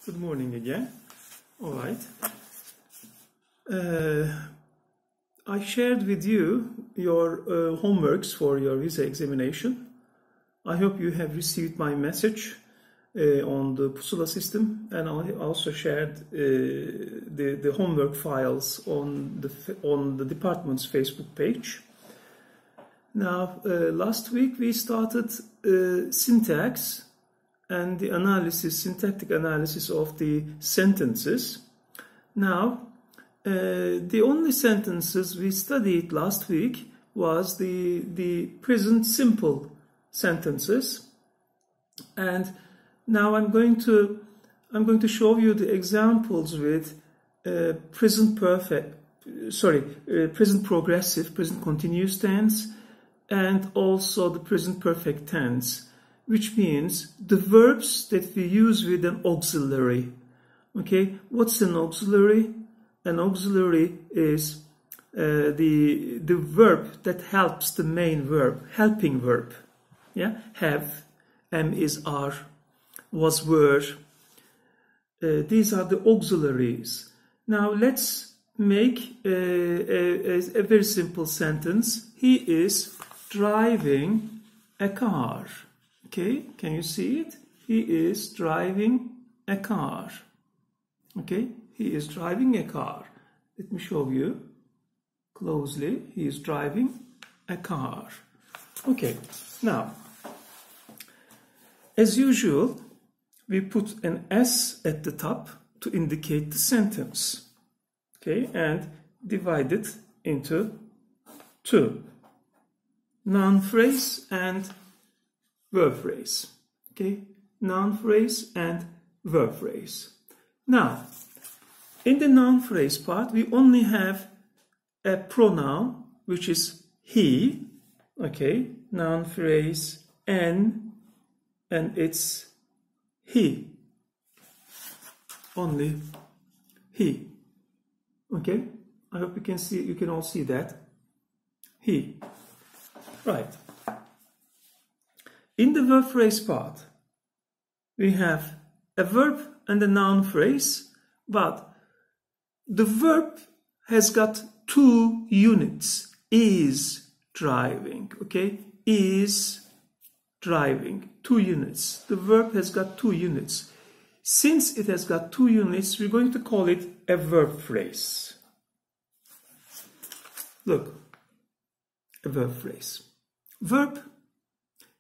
Good morning again. All right. I shared with you your homeworks for your visa examination. I hope you have received my message on the Pusula system, and I also shared the homework files on the department's Facebook page. Now, last week we started syntax and the syntactic analysis of the sentences. Now, the only sentences we studied last week was the present simple sentences, and now I'm going to show you the examples with present progressive, present continuous tense, and also the present perfect tense, which means the verbs that we use with an auxiliary. Okay, what's an auxiliary? An auxiliary is the verb that helps the main verb, helping verb. Yeah, have, am, is, are, was, were. These are the auxiliaries. Now let's make a very simple sentence. He is driving a car. Okay, can you see it? He is driving a car. Okay, he is driving a car. Let me show you closely. He is driving a car. Okay, now, as usual, we put an S at the top to indicate the sentence. Okay, and divide it into two. Noun phrase and verb phrase. Okay, noun phrase and verb phrase. Now, in the noun phrase part, we only have a pronoun, which is he. Okay, noun phrase and it's he. Only he. Okay, I hope you can all see that. He. Right. In the verb phrase part, we have a verb and a noun phrase, but the verb has got two units. Is driving, okay? Is driving, 2 units. The verb has got 2 units. Since it has got 2 units, we're going to call it a verb phrase. Look, a verb phrase. Verb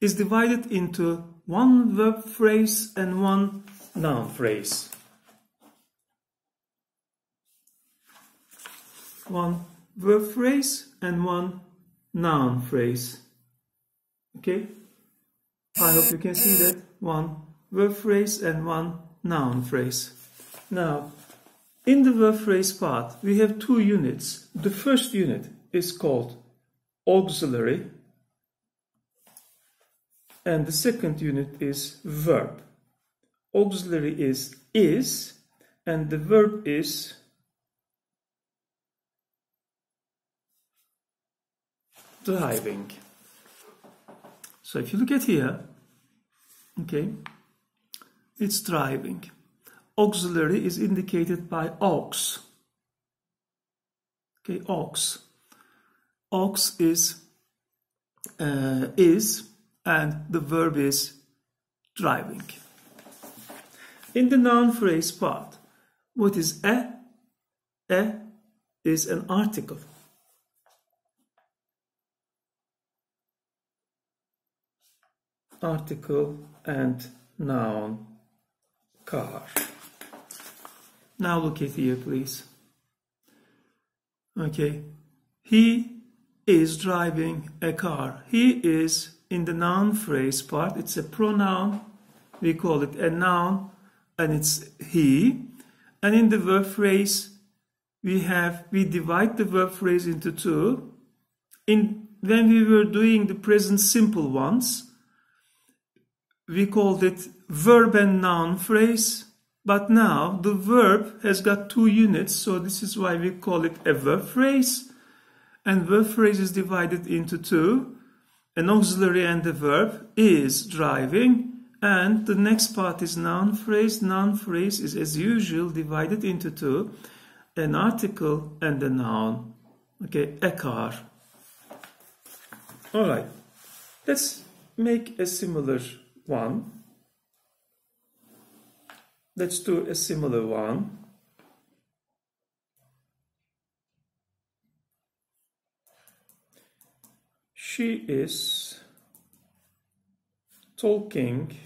is divided into one verb phrase and one noun phrase. One verb phrase and one noun phrase. Okay? I hope you can see that. One verb phrase and one noun phrase. Now, in the verb phrase part, we have 2 units. The first unit is called auxiliary, and the second unit is verb. Auxiliary is, and the verb is driving. So if you look at here, okay, it's driving. Auxiliary is indicated by aux. Okay, aux. Aux is, and the verb is driving. In the noun phrase part, what is a? A is an article. Article and noun, car. Now look at here, please. Okay, he is driving a car. He is, in the noun phrase part, it's a pronoun. We call it a noun, and it's he. And in the verb phrase, we divide the verb phrase into 2. When we were doing the present simple ones, we called it verb and noun phrase, but now the verb has got 2 units, so this is why we call it a verb phrase. And verb phrase is divided into 2, an auxiliary and the verb is driving, And the next part is noun phrase. Noun phrase is, as usual, divided into two, an article and a noun. Okay, ekar. All right, let's make a similar one. Let's do a similar one. She is talking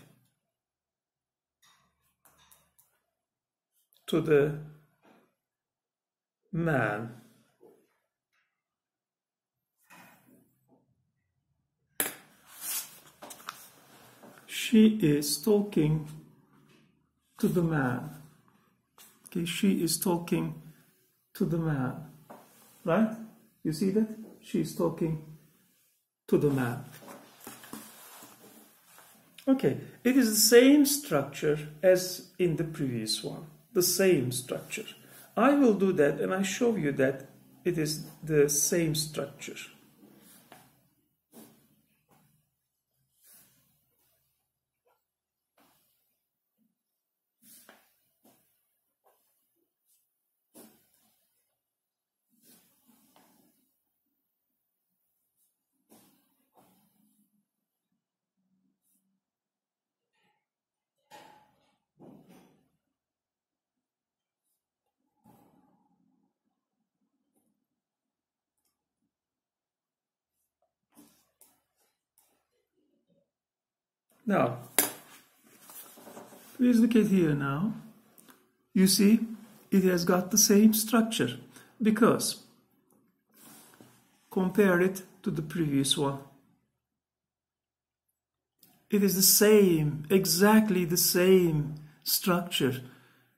to the man. She is talking to the man. Okay, she is talking to the man. Right? You see that? She is talking to the man. Okay, it is the same structure as in the previous one. The same structure. I will do that and I show you that it is the same structure. Now, please look at here now. You see, it has got the same structure because compare it to the previous one. It is the same, exactly the same structure.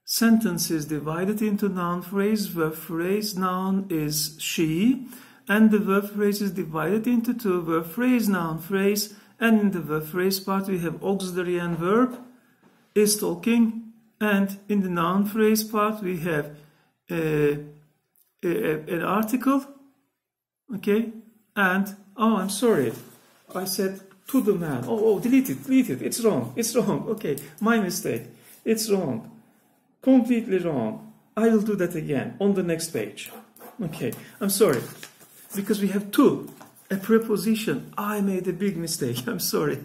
Sentence is divided into noun phrase, verb phrase. Noun is she, and the verb phrase is divided into two, verb phrase, noun phrase. And in the verb phrase part we have auxiliary and verb, is talking, and in the noun phrase part we have an article, okay, and, oh, I'm sorry, I said to the man, delete it, it's wrong, okay, my mistake, it's wrong, completely wrong, I will do that again on the next page, okay, I'm sorry, because we have two. A preposition. I made a big mistake. I'm sorry.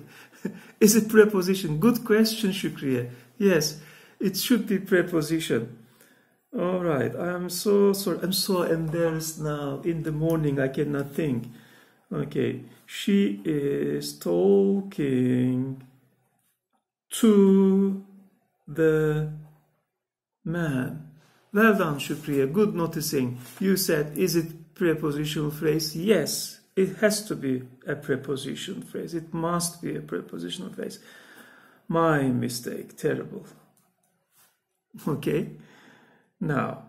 Is it preposition? Good question, Shukriya. Yes, it should be preposition. All right. I'm so sorry. I'm so embarrassed now. In the morning, I cannot think. Okay. She is talking to the man. Well done, Shukriya. Good noticing. You said, is it prepositional phrase? Yes. It has to be a preposition phrase. It must be a prepositional phrase. My mistake. Terrible. Okay. Now,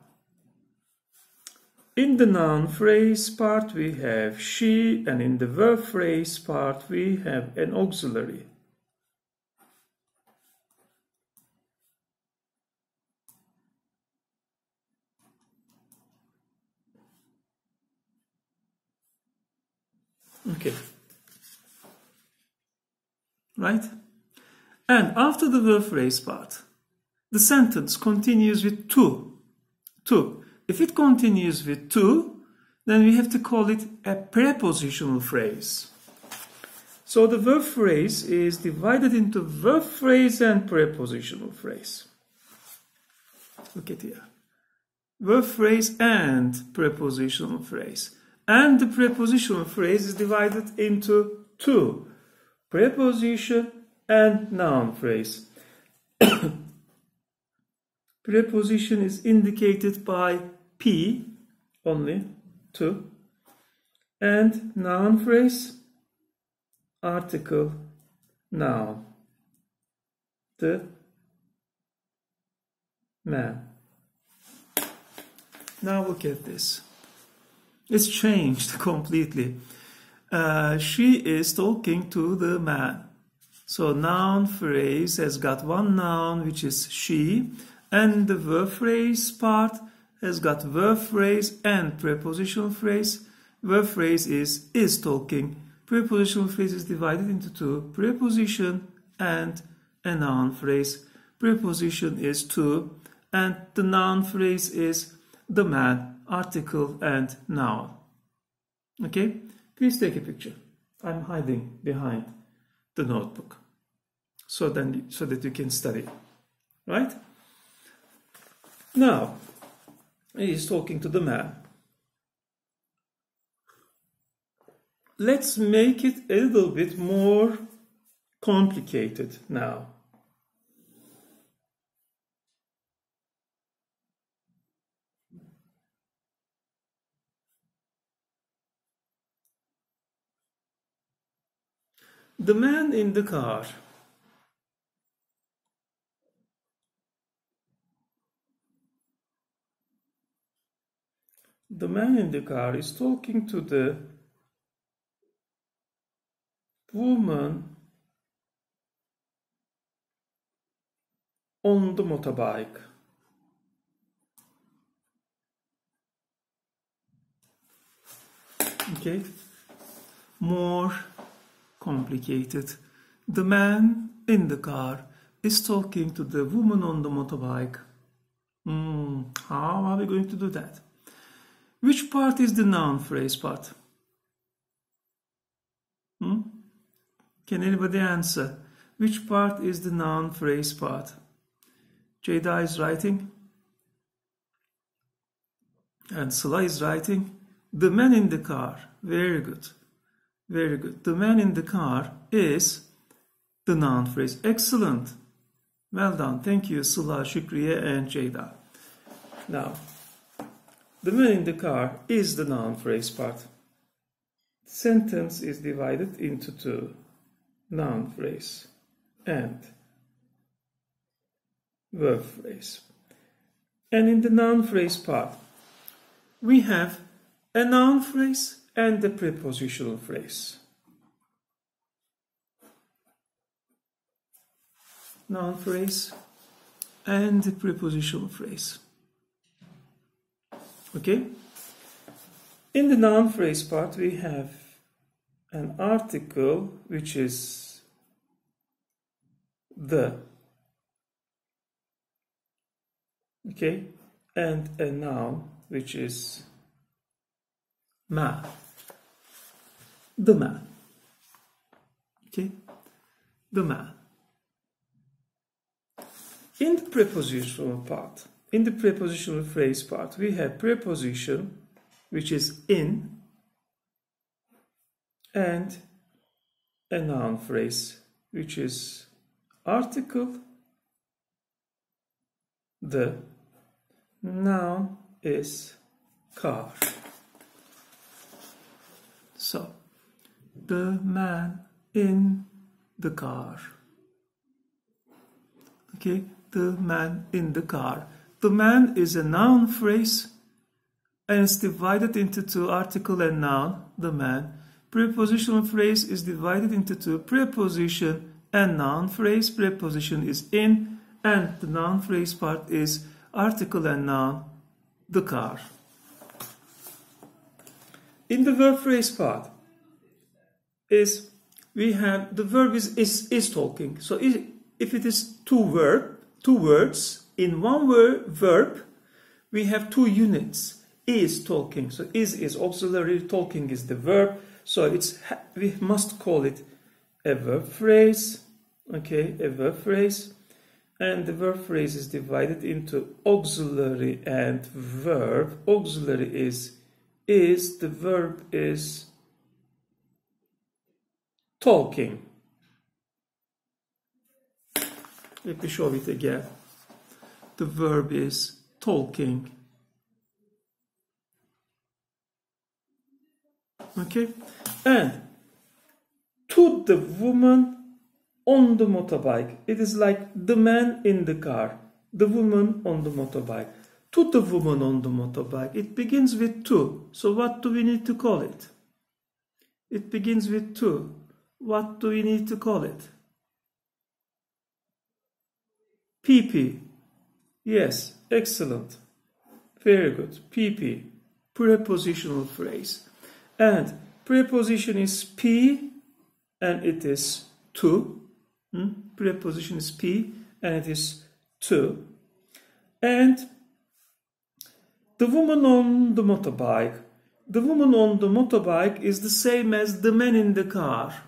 in the noun phrase part we have she, and in the verb phrase part we have an auxiliary. Okay. Right? And after the verb phrase part, the sentence continues with to. If it continues with to, then we have to call it a prepositional phrase. So the verb phrase is divided into verb phrase and prepositional phrase. Look at here. Verb phrase and prepositional phrase. And the prepositional phrase is divided into two. Preposition and noun phrase. Preposition is indicated by P, only, to. And noun phrase, article, noun. The man. Now look at this. It's changed completely. She is talking to the man. So noun phrase has got one noun, which is she, and the verb phrase part has got verb phrase and prepositional phrase. Verb phrase is talking. Prepositional phrase is divided into two, preposition and a noun phrase. Preposition is to, and the noun phrase is the man, article and noun. Okay, please take a picture. I'm hiding behind the notebook so that you can study, right? Now, he is talking to the man. Let's make it a little bit more complicated now. The man in the car. The man in the car is talking to the woman on the motorbike. Okay, more complicated. The man in the car is talking to the woman on the motorbike. How are we going to do that? Which part is the noun phrase part? Can anybody answer? Which part is the noun phrase part? Jada is writing. And Sıla is writing. The man in the car. Very good. Very good. The man in the car is the noun phrase. Excellent. Well done. Thank you, Sıla, Şükriye, and Jada. Now, the man in the car is the noun phrase part. Sentence is divided into two. Noun phrase and verb phrase. And in the noun phrase part, we have a noun phrase and a prepositional phrase. Noun phrase and the prepositional phrase. Okay? In the noun phrase part, we have an article which is the, okay, and a noun which is man, the man, okay, the man. In the prepositional part, in the prepositional phrase part, we have preposition which is in and a noun phrase which is article, the noun is car. So, the man in the car. Okay, the man in the car. The man is a noun phrase and it's divided into two, article and noun, the man. Prepositional phrase is divided into two, preposition and noun phrase. Preposition is in and the noun phrase part is article and noun, the car. In the verb phrase part is we have the verb is talking. So if it is two words in one verb, we have two units. Is talking. So is auxiliary, talking is the verb. So we must call it a verb phrase. Okay, a verb phrase. And the verb phrase is divided into auxiliary and verb. Auxiliary is, the verb is talking. Let me show it again. The verb is talking. Okay, and to the woman on the motorbike. It is like the man in the car, the woman on the motorbike. To the woman on the motorbike. It begins with to. So what do we need to call it? It begins with to. What do we need to call it? PP. Yes, excellent. Very good. PP. Prepositional phrase. And preposition is P and it is to. Preposition is P, and it is to. And the woman on the motorbike. The woman on the motorbike is the same as the man in the car.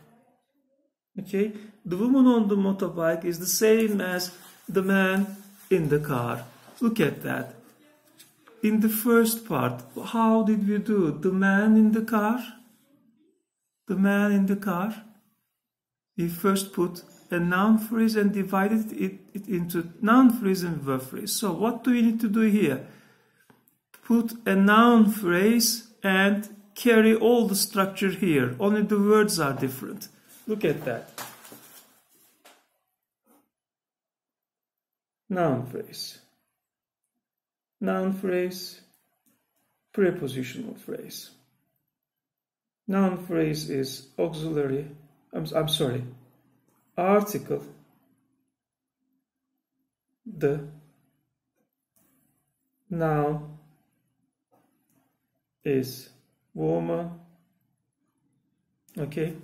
Okay? The woman on the motorbike is the same as the man in the car. Look at that. In the first part, how did we do? The man in the car? The man in the car. We first put a noun phrase and divided it into noun phrase and verb phrase. So what do we need to do here? Put a noun phrase and carry all the structure here. Only the words are different. Look at that. Noun phrase. Noun phrase, prepositional phrase. Noun phrase is auxiliary, article, the, noun is woman, okay?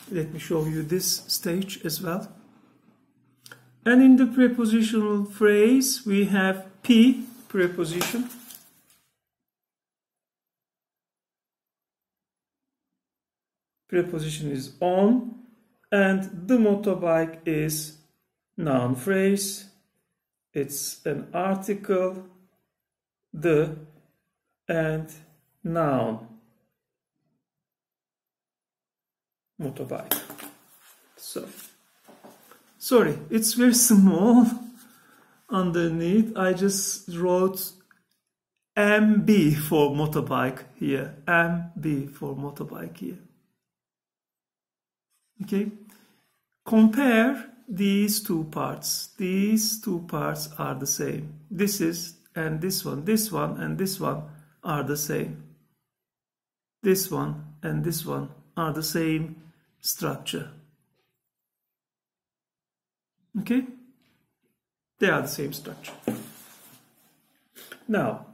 Let me show you this stage as well. And in the prepositional phrase, we have P, preposition. Preposition is on, and the motorbike is noun phrase. It's an article, the, and noun. Motorbike. So, sorry, it's very small underneath. I just wrote MB for motorbike here. MB for motorbike here. Okay, compare these two parts. These two parts are the same. This is and this one and this one are the same. This one and this one are the same structure. Okay, they are the same structure. Now,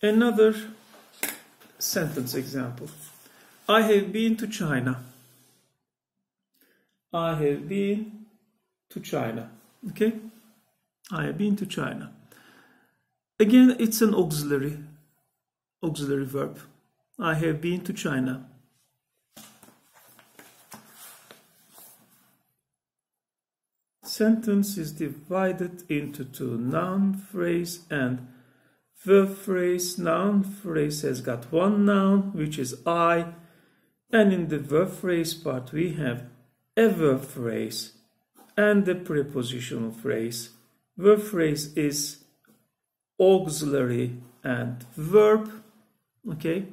another sentence example. I have been to China. I have been to China. Okay? I have been to China. Again, it's an auxiliary verb. I have been to China. Sentence is divided into two, noun phrase and verb phrase. Noun phrase has got one noun, which is I, and in the verb phrase part we have a verb phrase and the prepositional phrase. Verb phrase is auxiliary and verb, okay?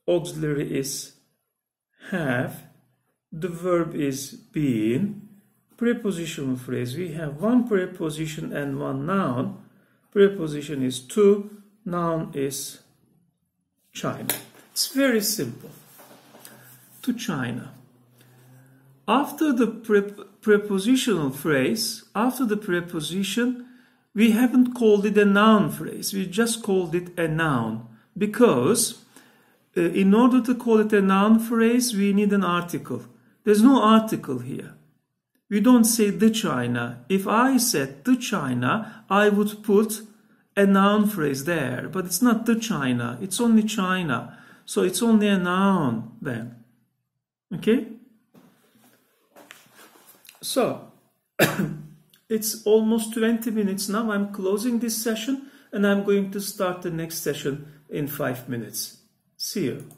Auxiliary is have, the verb is been. Prepositional phrase, we have one preposition and one noun. Preposition is to, noun is China. It's very simple. To China. After the prepositional phrase, after the preposition, we haven't called it a noun phrase. We just called it a noun. Because in order to call it a noun phrase, we need an article. There's no article here. We don't say the China. If I said the China, I would put a noun phrase there. But it's not the China. It's only China. So it's only a noun then. Okay? So, it's almost 20 minutes now. I'm closing this session and I'm going to start the next session in 5 minutes. See you.